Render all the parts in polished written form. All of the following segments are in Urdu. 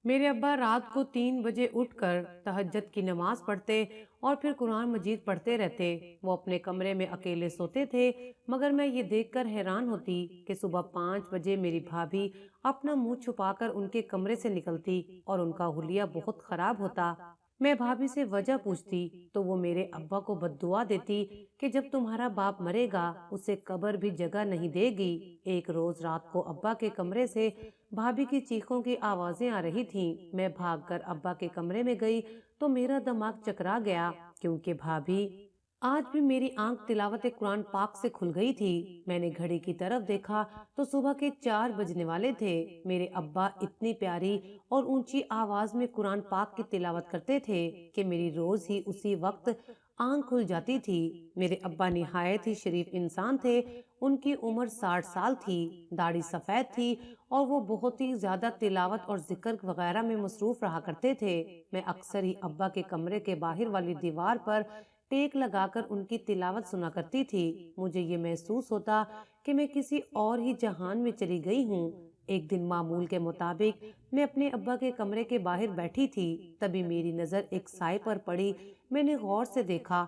میرے ابا رات کو 3 بجے اٹھ کر تہجد کی نماز پڑھتے اور پھر قرآن مجید پڑھتے رہتے۔ وہ اپنے کمرے میں اکیلے سوتے تھے، مگر میں یہ دیکھ کر حیران ہوتی کہ صبح 5 بجے میری بھابھی اپنا منہ چھپا کر ان کے کمرے سے نکلتی اور ان کا حلیہ بہت خراب ہوتا۔ میں بھابھی سے وجہ پوچھتی تو وہ میرے ابا کو بد دعا دیتی کہ جب تمہارا باپ مرے گا اسے قبر بھی جگہ نہیں دے گی۔ ایک روز رات کو ابا کے کمرے سے بھابھی کی چیخوں کی آوازیں آ رہی تھیں۔ میں بھاگ کر ابا کے کمرے میں گئی تو میرا دماغ چکرا گیا، کیونکہ بھابھی آج بھی میری آنکھ تلاوت قرآن پاک سے کھل گئی تھی۔ میں نے گھڑی کی طرف دیکھا تو صبح کے 4 بجنے والے تھے۔ میرے ابا اتنی پیاری اور اونچی آواز میں قرآن پاک کی تلاوت کرتے تھے کہ میری روز ہی اسی وقت آنکھ کھل جاتی تھی۔ میرے ابا نہایت ہی شریف انسان تھے۔ ان کی عمر 60 سال تھی، داڑھی سفید تھی اور وہ بہت ہی زیادہ تلاوت اور ذکر وغیرہ میں مصروف رہا کرتے تھے۔ میں اکثر ہی ابا کے کمرے کے باہر والی دیوار پر ٹیک لگا کر ان کی تلاوت سنا کرتی تھی۔ مجھے یہ محسوس ہوتا کہ میں کسی اور ہی جہان میں چلی گئی ہوں۔ ایک دن معمول کے مطابق میں اپنے ابا کے کمرے کے باہر بیٹھی تھی، تبھی میری نظر ایک سائے پر پڑی۔ میں نے غور سے دیکھا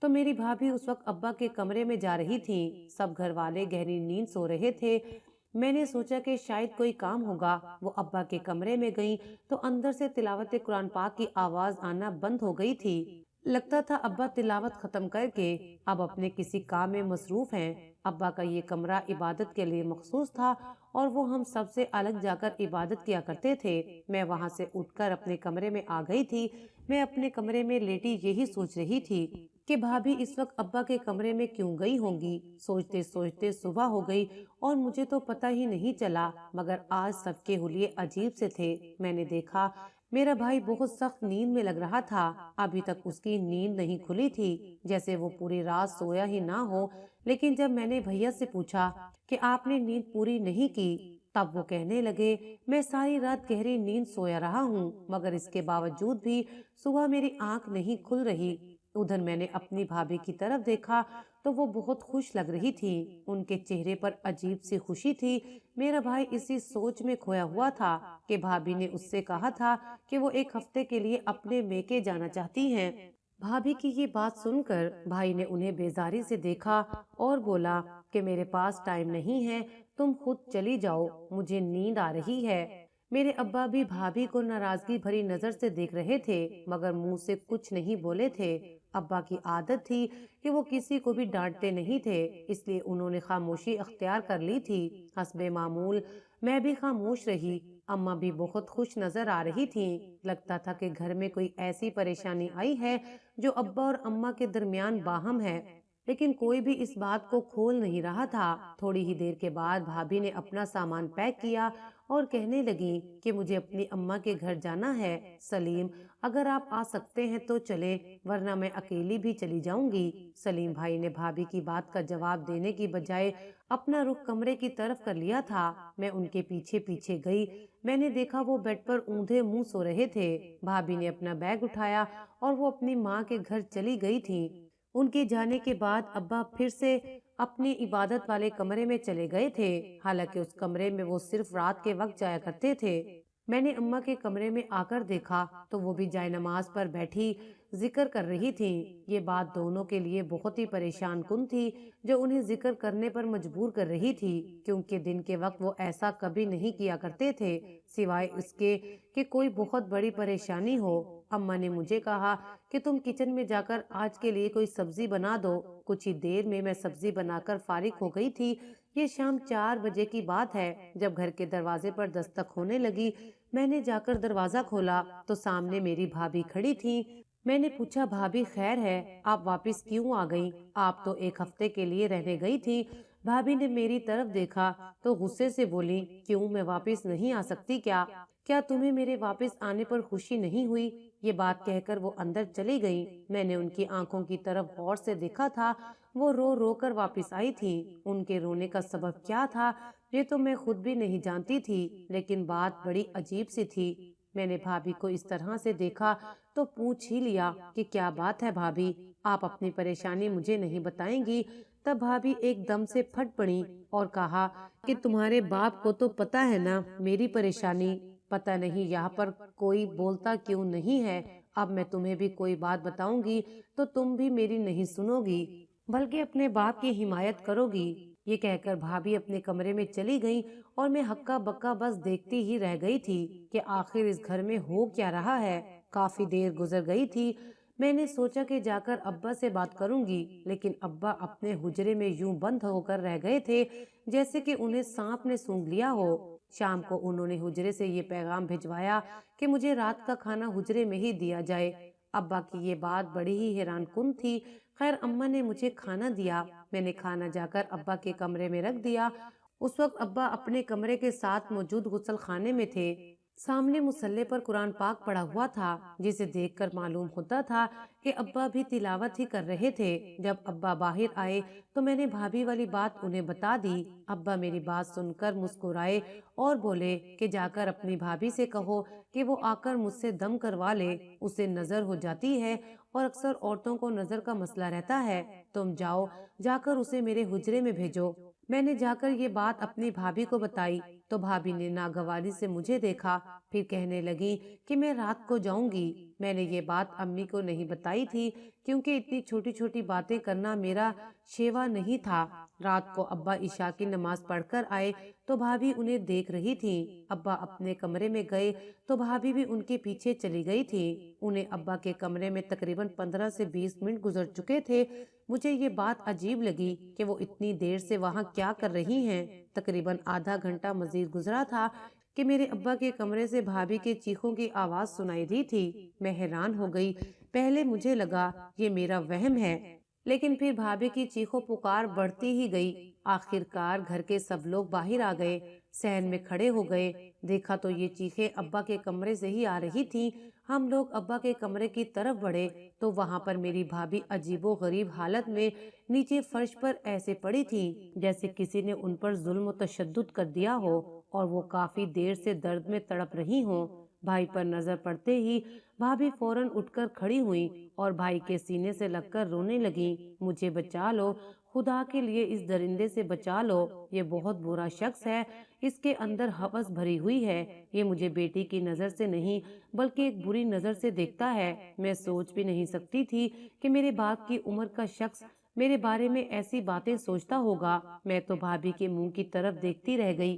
تو میری بھابھی اس وقت ابا کے کمرے میں جا رہی تھیں۔ سب گھر والے گہری نیند سو رہے تھے۔ میں نے سوچا کہ شاید کوئی کام ہوگا۔ وہ ابا کے کمرے میں گئیں تو اندر سے تلاوت قرآن پاک کی آواز آنا بند ہو گئی تھی۔ لگتا تھا ابا تلاوت ختم کر کے اب اپنے کسی کام میں مصروف ہیں۔ ابا کا یہ کمرہ عبادت کے لیے مخصوص تھا اور وہ ہم سب سے الگ جا کر عبادت کیا کرتے تھے۔ میں وہاں سے اٹھ کر اپنے کمرے میں آ گئی تھی۔ میں اپنے کمرے میں لیٹی یہی سوچ رہی تھی کہ بھابھی اس وقت ابا کے کمرے میں کیوں گئی ہوں گی۔ سوچتے سوچتے صبح ہو گئی اور مجھے تو پتہ ہی نہیں چلا، مگر آج سب کے حلیے عجیب سے تھے۔ میں نے دیکھا میرا بھائی بہت سخت نیند میں لگ رہا تھا۔ ابھی تک اس کی نیند نہیں کھلی تھی، جیسے وہ پوری رات سویا ہی نہ ہو۔ لیکن جب میں نے بھیا سے پوچھا کہ آپ نے نیند پوری نہیں کی، تب وہ کہنے لگے میں ساری رات گہری نیند سویا رہا ہوں، مگر اس کے باوجود بھی صبح میری آنکھ نہیں کھل رہی۔ ادھر میں نے اپنی بھابھی کی طرف دیکھا تو وہ بہت خوش لگ رہی تھی۔ ان کے چہرے پر عجیب سی خوشی تھی۔ میرا بھائی اسی سوچ میں کھویا ہوا تھا کہ بھابھی نے اس سے کہا تھا کہ وہ ایک ہفتے کے لیے اپنے میکے جانا چاہتی ہیں۔ بھابھی کی یہ بات سن کر بھائی نے انہیں بیزاری سے دیکھا اور بولا کہ میرے پاس ٹائم نہیں ہے، تم خود چلی جاؤ، مجھے نیند آ رہی ہے۔ میرے ابا بھی بھابھی کو ناراضگی بھری نظر سے دیکھ رہے تھے، مگر منہ سے کچھ نہیں بولے تھے۔ ابا کی عادت تھی کہ وہ کسی کو بھی ڈانٹتے نہیں تھے، اس لیے انہوں نے خاموشی اختیار کر لی تھی۔ حسب معمول میں بھی خاموش رہی۔ اماں بھی بہت خوش نظر آ رہی تھیں۔ لگتا تھا کہ گھر میں کوئی ایسی پریشانی آئی ہے جو ابا اور اماں کے درمیان باہم ہے، لیکن کوئی بھی اس بات کو کھول نہیں رہا تھا۔ تھوڑی ہی دیر کے بعد بھابھی نے اپنا سامان پیک کیا اور کہنے لگی کہ مجھے اپنی اماں کے گھر جانا ہے۔ سلیم، اگر آپ آ سکتے ہیں تو چلیں، ورنہ میں اکیلی بھی چلی جاؤں گی۔ سلیم بھائی نے بھابھی کی بات کا جواب دینے کی بجائے اپنا رخ کمرے کی طرف کر لیا تھا۔ میں ان کے پیچھے پیچھے گئی۔ میں نے دیکھا وہ بیڈ پر اوندھے منہ سو رہے تھے۔ بھابھی نے اپنا بیگ اٹھایا اور وہ اپنی ماں کے گھر چلی گئی تھی۔ ان کے جانے کے بعد ابا پھر سے اپنی عبادت والے کمرے میں چلے گئے تھے، حالانکہ اس کمرے میں وہ صرف رات کے وقت جایا کرتے تھے۔ میں نے اماں کے کمرے میں آ کر دیکھا تو وہ بھی جائے نماز پر بیٹھی ذکر کر رہی تھیں۔ یہ بات دونوں کے لیے بہت ہی پریشان کن تھی، جو انہیں ذکر کرنے پر مجبور کر رہی تھی، کیونکہ دن کے وقت وہ ایسا کبھی نہیں کیا کرتے تھے، سوائے اس کے کہ کوئی بہت بڑی پریشانی ہو۔ اماں نے مجھے کہا کہ تم کچن میں جا کر آج کے لیے کوئی سبزی بنا دو۔ کچھ ہی دیر میں سبزی بنا کر فارغ ہو گئی تھی۔ یہ شام 4 بجے کی بات ہے جب گھر کے دروازے پر دستک ہونے لگی۔ میں نے جا کر دروازہ کھولا تو سامنے میری بھابھی کھڑی تھی۔ میں نے پوچھا بھابھی خیر ہے، آپ واپس کیوں آ گئیں؟ آپ تو ایک ہفتے کے لیے رہنے گئی تھی۔ بھابھی نے میری طرف دیکھا تو غصے سے بولی کیوں، میں واپس نہیں آ سکتی کیا؟ کیا تمہیں میرے واپس آنے پر خوشی نہیں ہوئی؟ یہ بات کہہ کر وہ اندر چلی گئیں۔ میں نے ان کی آنکھوں کی طرف غور سے دیکھا تھا، وہ رو رو کر واپس آئی تھی۔ ان کے رونے کا سبب کیا تھا یہ تو میں خود بھی نہیں جانتی تھی، لیکن بات بڑی عجیب سی تھی۔ میں نے بھابھی کو اس طرح سے دیکھا تو پوچھ ہی لیا کہ کیا بات ہے بھابھی، آپ اپنی پریشانی مجھے نہیں بتائیں گی؟ تب بھابھی ایک دم سے پھٹ پڑی اور کہا کہ تمہارے باپ کو تو پتہ ہے نا میری پریشانی، پتہ نہیں یہاں پر کوئی بولتا کیوں نہیں ہے، اب میں تمہیں بھی کوئی بات بتاؤں گی تو تم بھی میری نہیں سنو گی بلکہ اپنے باپ کی حمایت کرو گی۔ یہ کہہ کر بھابھی اپنے کمرے میں چلی گئی اور میں ہکا بکا بس دیکھتی ہی رہ گئی تھی کہ آخر اس گھر میں ہو کیا رہا ہے۔ کافی دیر گزر گئی تھی، میں نے سوچا کہ جا کر ابا سے بات کروں گی، لیکن ابا اپنے حجرے میں یوں بند ہو کر رہ گئے تھے جیسے کہ انہیں سانپ نے سونگھ لیا ہو۔ شام کو انہوں نے حجرے سے یہ پیغام بھجوایا کہ مجھے رات کا کھانا حجرے میں ہی دیا جائے۔ ابا کی یہ بات بڑی ہی حیران کن تھی۔ خیر اماں نے مجھے کھانا دیا، میں نے کھانا جا کر ابا کے کمرے میں رکھ دیا۔ اس وقت ابا اپنے کمرے کے ساتھ موجود غسل خانے میں تھے۔ سامنے مصلے پر قرآن پاک پڑا ہوا تھا، جسے دیکھ کر معلوم ہوتا تھا کہ ابا بھی تلاوت ہی کر رہے تھے۔ جب ابا باہر آئے تو میں نے بھابھی والی بات انہیں بتا دی۔ ابا میری بات سن کر مسکرائے اور بولے کہ جا کر اپنی بھابھی سے کہو کہ وہ آ کر مجھ سے دم کروا لے، اسے نظر ہو جاتی ہے اور اکثر عورتوں کو نظر کا مسئلہ رہتا ہے، تم جاؤ جا کر اسے میرے حجرے میں بھیجو۔ میں نے جا کر یہ بات اپنی بھابھی کو بتائی تو بھابھی نے ناگواری سے مجھے دیکھا، پھر کہنے لگی کہ میں رات کو جاؤں گی۔ میں نے یہ بات امی کو نہیں بتائی تھی کیونکہ اتنی چھوٹی چھوٹی باتیں کرنا میرا شیوا نہیں تھا۔ رات کو ابا عشاء کی نماز پڑھ کر آئے تو بھابھی انہیں دیکھ رہی تھی۔ ابا اپنے کمرے میں گئے تو بھابھی بھی ان کے پیچھے چلی گئی تھی۔ انہیں ابا کے کمرے میں تقریباً 15 سے 20 منٹ گزر چکے تھے۔ مجھے یہ بات عجیب لگی کہ وہ اتنی دیر سے وہاں کیا کر رہی ہیں۔ تقریباً آدھا گھنٹہ مزید گزرا تھا کہ میرے ابا کے کمرے سے بھابھی کے چیخوں کی آواز سنائی دی تھی۔ میں حیران ہو گئی، پہلے مجھے لگا یہ میرا وہم ہے، لیکن پھر بھابھی کی چیخوں پکار بڑھتی ہی گئی۔ آخر کار گھر کے سب لوگ باہر آ گئے، صحن میں کھڑے ہو گئے، دیکھا تو یہ چیخیں ابا کے کمرے سے ہی آ رہی تھی۔ ہم لوگ ابا کے کمرے کی طرف بڑھے تو وہاں پر میری بھابھی عجیب و غریب حالت میں نیچے فرش پر ایسے پڑی تھی جیسے کسی نے ان پر ظلم و تشدد کر دیا ہو اور وہ کافی دیر سے درد میں تڑپ رہی ہوں۔ بھائی پر نظر پڑتے ہی بھابھی فوراً اٹھ کر کھڑی ہوئی اور بھائی کے سینے سے لگ کر رونے لگی، مجھے بچا لو، خدا کے لیے اس درندے سے بچا لو، یہ بہت برا شخص ہے، اس کے اندر ہوس بھری ہوئی ہے، یہ مجھے بیٹی کی نظر سے نہیں بلکہ ایک بری نظر سے دیکھتا ہے۔ میں سوچ بھی نہیں سکتی تھی کہ میرے باپ کی عمر کا شخص میرے بارے میں ایسی باتیں سوچتا ہوگا۔ میں تو بھابھی کے منہ کی طرف دیکھتی رہ گئی۔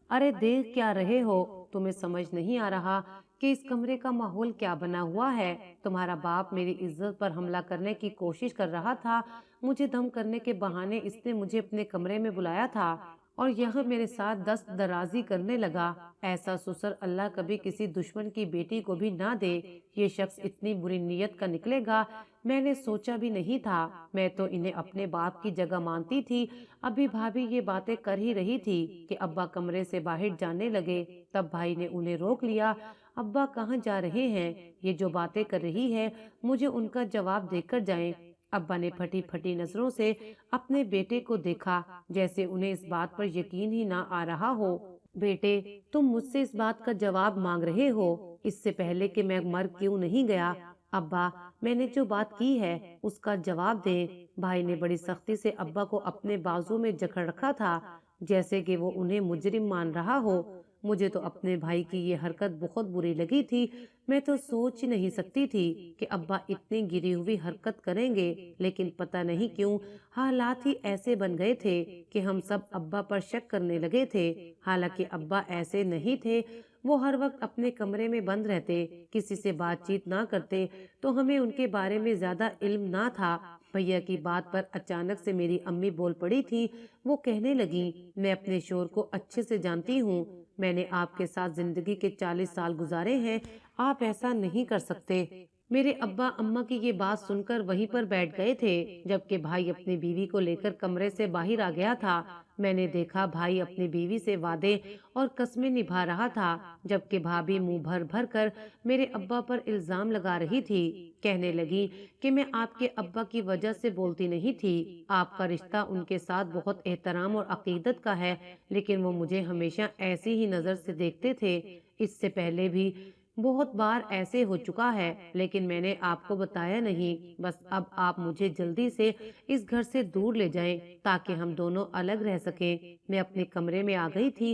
ارے دیکھ کیا رہے ہو؟ تمہیں سمجھ نہیں آ رہا کہ اس کمرے کا ماحول کیا بنا ہوا ہے؟ تمہارا باپ میری عزت پر حملہ کرنے کی کوشش کر رہا تھا، مجھے دم کرنے کے بہانے اس نے مجھے اپنے کمرے میں بلایا تھا اور یہاں میرے ساتھ دست درازی کرنے لگا۔ ایسا سسر اللہ کبھی کسی دشمن کی بیٹی کو بھی نہ دے، یہ شخص اتنی بری نیت کا نکلے گا میں نے سوچا بھی نہیں تھا۔ میں تو انہیں اپنے باپ کی جگہ مانتی تھی۔ ابھی بھابھی یہ باتیں کر ہی رہی تھی کہ ابا کمرے سے باہر جانے لگے، تب بھائی نے انہیں روک لیا۔ ابا کہاں جا رہے ہیں؟ یہ جو باتیں کر رہی ہے مجھے ان کا جواب دے کر جائیں۔ ابا نے پھٹی پھٹی نظروں سے اپنے بیٹے کو دیکھا جیسے انہیں اس بات پر یقین ہی نہ آ رہا ہو۔ بیٹے تم مجھ سے اس بات کا جواب مانگ رہے ہو اس سے پہلے کہ میں مر کیوں نہیں گیا؟ ابا میں نے جو بات کی ہے اس کا جواب دیں۔ بھائی نے بڑی سختی سے ابا کو اپنے بازو میں جکڑ رکھا تھا جیسے کہ وہ انہیں مجرم مان رہا ہو۔ مجھے تو اپنے بھائی کی یہ حرکت بہت بری لگی تھی۔ میں تو سوچ ہی نہیں سکتی تھی کہ ابا اتنی گری ہوئی حرکت کریں گے، لیکن پتہ نہیں کیوں حالات ہی ایسے بن گئے تھے کہ ہم سب ابا پر شک کرنے لگے تھے۔ حالانکہ ابا ایسے نہیں تھے، وہ ہر وقت اپنے کمرے میں بند رہتے، کسی سے بات چیت نہ کرتے، تو ہمیں ان کے بارے میں زیادہ علم نہ تھا۔ بھیا کی بات پر اچانک سے میری امی بول پڑی تھی۔ وہ کہنے لگی میں اپنے شوہر کو اچھے سے جانتی ہوں، میں نے آپ کے ساتھ زندگی کے 40 سال گزارے ہیں، آپ ایسا نہیں کر سکتے۔ میرے ابا اماں کی یہ بات سن کر وہیں پر بیٹھ گئے تھے جبکہ بھائی اپنی بیوی کو لے کر کمرے سے باہر آ گیا تھا۔ میں نے دیکھا بھائی اپنی بیوی سے وعدے اور قسمیں نبھا رہا تھا جبکہ بھابھی منہ بھر بھر کر میرے ابا پر الزام لگا رہی تھی۔ کہنے لگی کہ میں آپ کے ابا کی وجہ سے بولتی نہیں تھی، آپ کا رشتہ ان کے ساتھ بہت احترام اور عقیدت کا ہے، لیکن وہ مجھے ہمیشہ ایسی ہی نظر سے دیکھتے تھے۔ اس سے پہلے بھی بہت بار ایسے ہو چکا ہے لیکن میں نے آپ کو بتایا نہیں۔ بس اب آپ مجھے جلدی سے اس گھر سے دور لے جائیں تاکہ ہم دونوں الگ رہ سکیں۔ میں اپنے کمرے میں آ گئی تھی،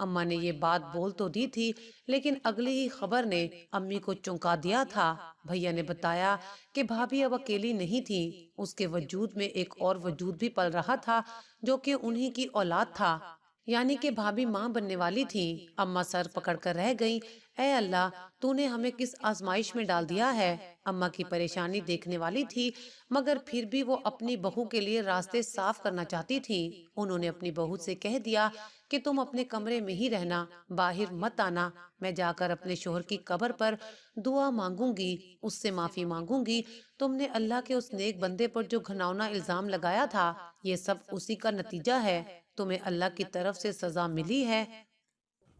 اماں نے یہ بات بول تو دی تھی لیکن اگلی ہی خبر نے امی کو چونکا دیا تھا۔ بھیا نے بتایا کہ بھابھی اب اکیلی نہیں تھی، اس کے وجود میں ایک اور وجود بھی پل رہا تھا جو کہ انہی کی اولاد تھا، یعنی کہ بھابھی ماں بننے والی تھی۔ اماں سر پکڑ کر رہ گئیں۔ اے اللہ، تو نے ہمیں کس آزمائش میں ڈال دیا ہے؟ اماں کی پریشانی دیکھنے والی تھی مگر پھر بھی وہ اپنی بہو کے لیے راستے صاف کرنا چاہتی تھی۔ انہوں نے اپنی بہو سے کہہ دیا کہ تم اپنے کمرے میں ہی رہنا، باہر مت آنا، میں جا کر اپنے شوہر کی قبر پر دعا مانگوں گی، اس سے معافی مانگوں گی۔ تم نے اللہ کے اس نیک بندے پر جو گھناؤنا الزام لگایا تھا، یہ سب اسی کا نتیجہ ہے، تمہیں اللہ کی طرف سے سزا ملی ہے۔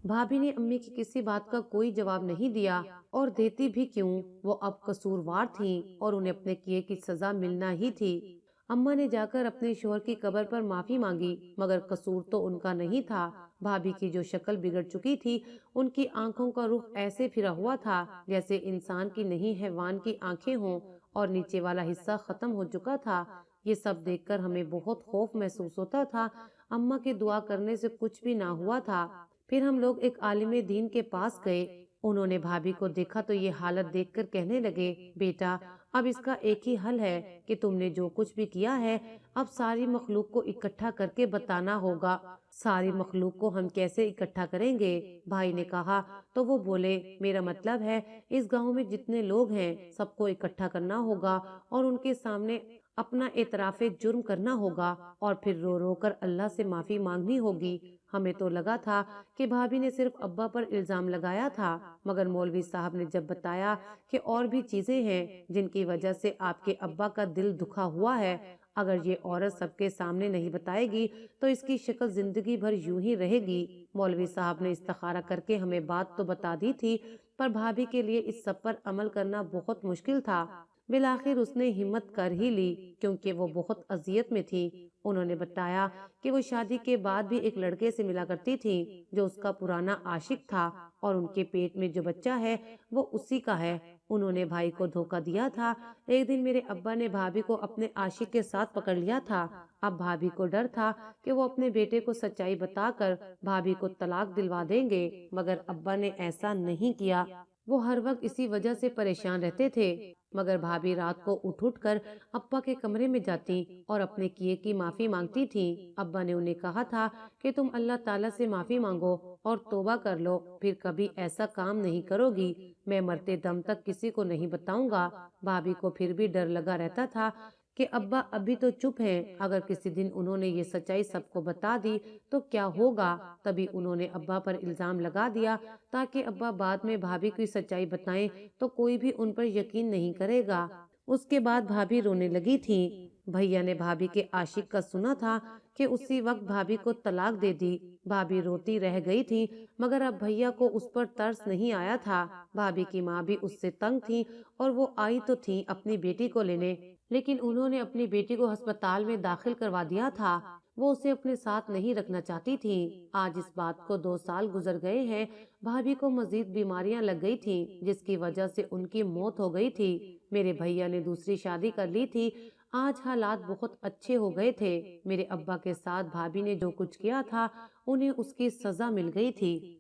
بھابھی نے امی کی کسی بات کا کوئی جواب نہیں دیا، اور دیتی بھی کیوں، وہ اب قصوروار تھیں اور انہیں اپنے کیے کی سزا ملنا ہی تھی۔ اماں نے جا کر اپنے شوہر کی قبر پر معافی مانگی مگر قصور تو ان کا نہیں تھا۔ بھابھی کی جو شکل بگڑ چکی تھی، ان کی آنکھوں کا رخ ایسے پھرا ہوا تھا جیسے انسان کی نہیں حیوان کی آنکھیں ہوں، اور نیچے والا حصہ ختم ہو چکا تھا۔ یہ سب دیکھ کر ہمیں بہت خوف محسوس ہوتا تھا۔ اماں کے دعا کرنے سے کچھ بھی نہ ہوا تھا۔ پھر ہم لوگ ایک عالم دین کے پاس گئے، انہوں نے بھابھی کو دیکھا تو یہ حالت دیکھ کر کہنے لگے، بیٹا اب اس کا ایک ہی حل ہے کہ تم نے جو کچھ بھی کیا ہے اب ساری مخلوق کو اکٹھا کر کے بتانا ہوگا۔ ساری مخلوق کو ہم کیسے اکٹھا کریں گے؟ بھائی نے کہا تو وہ بولے، میرا مطلب ہے اس گاؤں میں جتنے لوگ ہیں سب کو اکٹھا کرنا ہوگا اور ان کے سامنے اپنا اعتراف جرم کرنا ہوگا اور پھر رو رو کر اللہ سے معافی مانگنی ہوگی۔ ہمیں تو لگا تھا کہ بھابھی نے صرف ابا پر الزام لگایا تھا، مگر مولوی صاحب نے جب بتایا کہ اور بھی چیزیں ہیں جن کی وجہ سے آپ کے ابا کا دل دکھا ہوا ہے، اگر یہ عورت سب کے سامنے نہیں بتائے گی تو اس کی شکل زندگی بھر یوں ہی رہے گی۔ مولوی صاحب نے استخارہ کر کے ہمیں بات تو بتا دی تھی، پر بھابھی کے لیے اس سب پر عمل کرنا بہت مشکل تھا۔ بالآخر اس نے ہمت کر ہی لی کیونکہ وہ بہت اذیت میں تھی۔ انہوں نے بتایا کہ وہ شادی کے بعد بھی ایک لڑکے سے ملا کرتی تھی جو اس کا پرانا عاشق تھا اور ان کے پیٹ میں جو بچہ ہے وہ اسی کا ہے۔ انہوں نے بھائی کو دھوکہ دیا تھا۔ ایک دن میرے ابا نے بھابھی کو اپنے عاشق کے ساتھ پکڑ لیا تھا۔ اب بھابھی کو ڈر تھا کہ وہ اپنے بیٹے کو سچائی بتا کر بھابھی کو طلاق دلوا دیں گے، مگر ابا نے ایسا نہیں کیا۔ وہ ہر وقت اسی وجہ سے پریشان رہتے تھے، مگر بھابھی رات کو اٹھ کر ابا کے کمرے میں جاتی اور اپنے کیے کی معافی مانگتی تھی۔ ابا نے انہیں کہا تھا کہ تم اللہ تعالیٰ سے معافی مانگو اور توبہ کر لو، پھر کبھی ایسا کام نہیں کرو گی، میں مرتے دم تک کسی کو نہیں بتاؤں گا۔ بھابھی کو پھر بھی ڈر لگا رہتا تھا کہ ابا ابھی تو چپ ہیں، اگر کسی دن انہوں نے یہ سچائی سب کو بتا دی تو کیا ہوگا۔ تبھی انہوں نے ابا پر الزام لگا دیا تاکہ ابا بعد میں بھابھی کی سچائی بتائیں تو کوئی بھی ان پر یقین نہیں کرے گا۔ اس کے بعد بھابھی رونے لگی تھی۔ بھیا نے بھابھی کے عاشق کا سنا تھا کہ اسی وقت بھابھی کو طلاق دے دی۔ بھابھی روتی رہ گئی تھی مگر اب بھیا کو اس پر ترس نہیں آیا تھا۔ بھابھی کی ماں بھی اس سے تنگ تھی اور وہ آئی تو تھی اپنی بیٹی کو لینے، لیکن انہوں نے اپنی بیٹی کو ہسپتال میں داخل کروا دیا تھا، وہ اسے اپنے ساتھ نہیں رکھنا چاہتی تھی۔ آج اس بات کو 2 سال گزر گئے ہیں۔ بھابھی کو مزید بیماریاں لگ گئی تھیں جس کی وجہ سے ان کی موت ہو گئی تھی۔ میرے بھیا نے دوسری شادی کر لی تھی۔ آج حالات بہت اچھے ہو گئے تھے۔ میرے ابا کے ساتھ بھابھی نے جو کچھ کیا تھا انہیں اس کی سزا مل گئی تھی۔